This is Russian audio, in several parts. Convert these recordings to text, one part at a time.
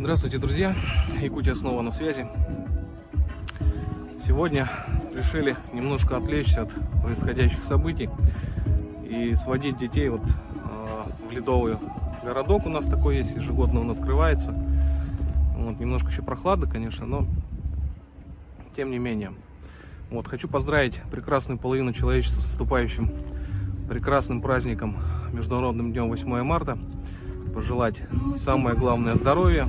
Здравствуйте, друзья! Якутия снова на связи. Сегодня решили немножко отвлечься от происходящих событий и сводить детей в ледовый городок. У нас такой есть, ежегодно он открывается. Немножко еще прохладно, конечно, но тем не менее. Хочу поздравить прекрасную половину человечества с наступающим прекрасным праздником, Международным днем 8 марта. Пожелать самое главное здоровья,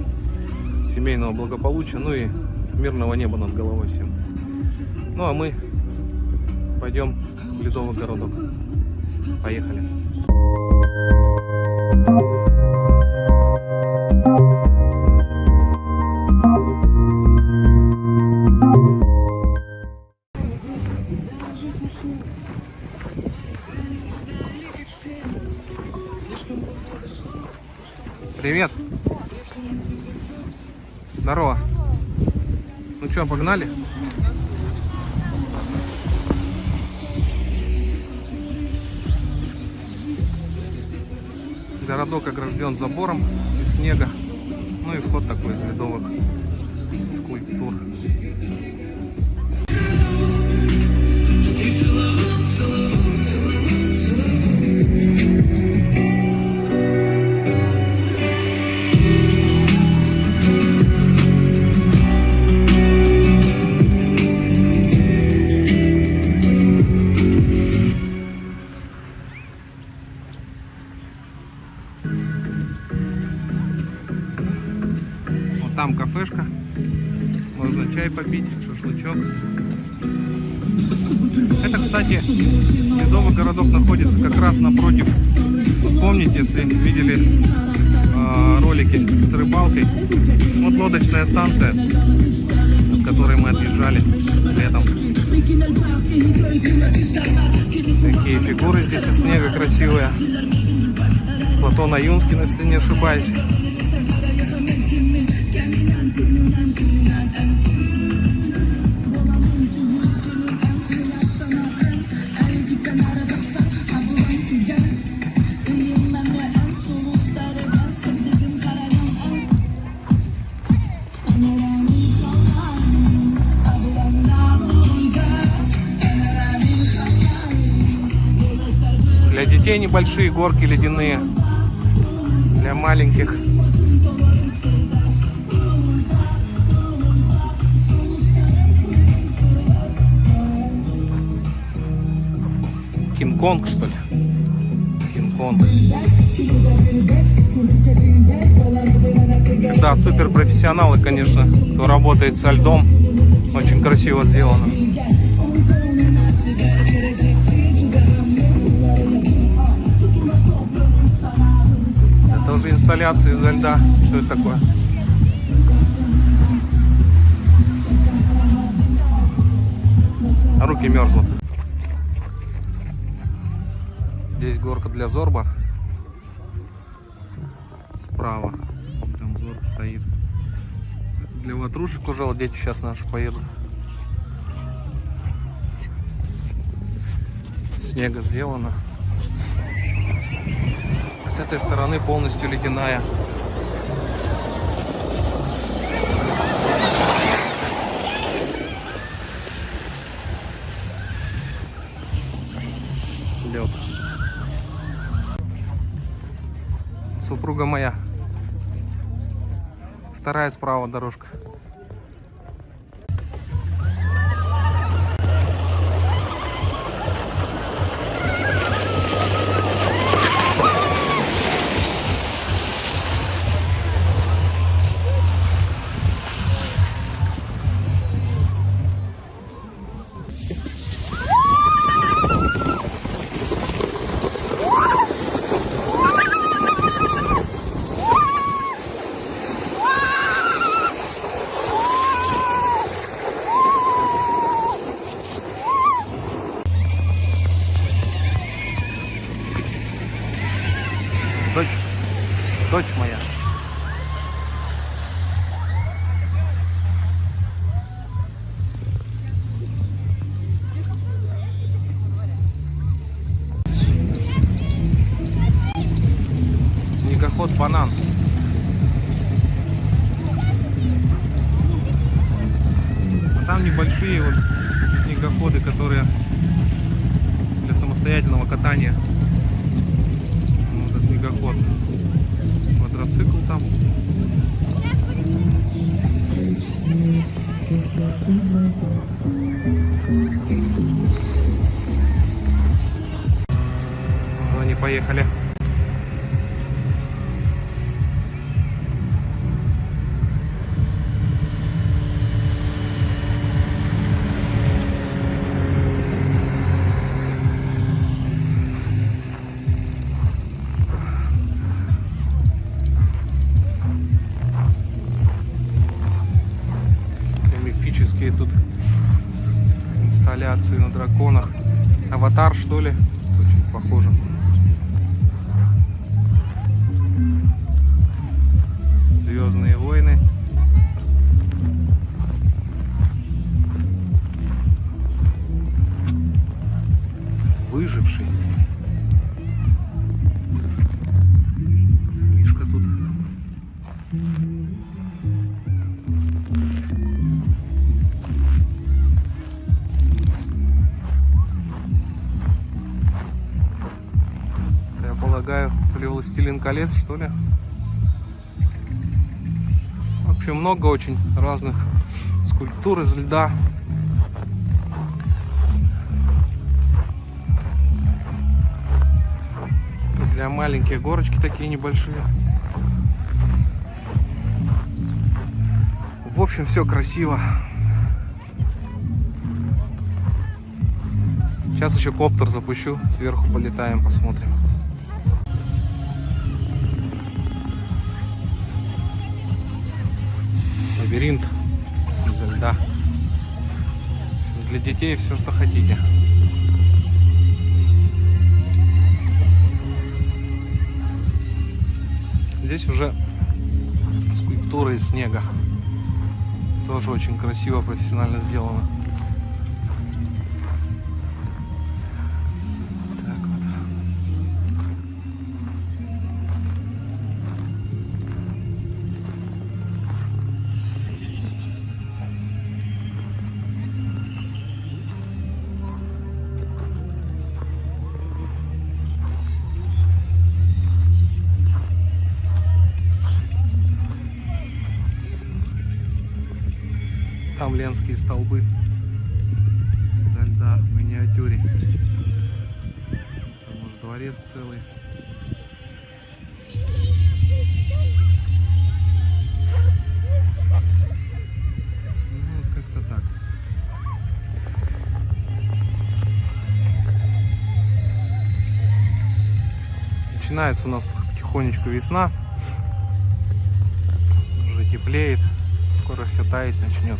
семейного благополучия, и мирного неба над головой всем. А мы пойдем в ледовый городок. Поехали. Привет. Здорово. Ну что, погнали? Городок огражден забором из снега. И вход такой из ледовых скульптур. Там кафешка, можно чай попить, шашлычок. Это, кстати, ледовый городок находится как раз напротив. Помните, если видели ролики с рыбалкой, лодочная станция, от которой мы отъезжали летом. Такие фигуры здесь из снега красивые. Платон Аюнскин, если не ошибаюсь. Для детей небольшие горки ледяные, для маленьких. Кинг-Конг, что ли? Кинг-Конг. Да, супер профессионалы, конечно, кто работает со льдом. Очень красиво сделано. Это уже инсталляция изо льда. Что это такое? Руки мерзнут. Здесь горка для зорба. Справа прям зорб стоит. Для ватрушек уже дети сейчас наши поедут. Снега сделано. С этой стороны полностью ледяная. Лед. Супруга моя. Вторая справа дорожка. небольшие вот снегоходы, которые для самостоятельного катания. Вот это снегоход. Квадроцикл там. Они поехали. Мифические тут инсталляции на драконах. Аватар, что ли? Очень похоже. Звездные войны. Выживший. Мишка тут. Я полагаю, то ли «Властелин колец», что ли. В общем, много очень разных скульптур из льда. Для маленьких горочки такие небольшие. В общем, все красиво. Сейчас еще коптер запущу, сверху полетаем, посмотрим. Лабиринт изо льда. Для детей все, что хотите. Здесь уже скульптура из снега. Тоже очень красиво, профессионально сделано. Так вот. Там ленские столбы изо льда в миниатюре. Там может дворец целый. Ну вот как-то так. Начинается у нас потихонечку весна. Уже теплеет. Скоро все таять начнет.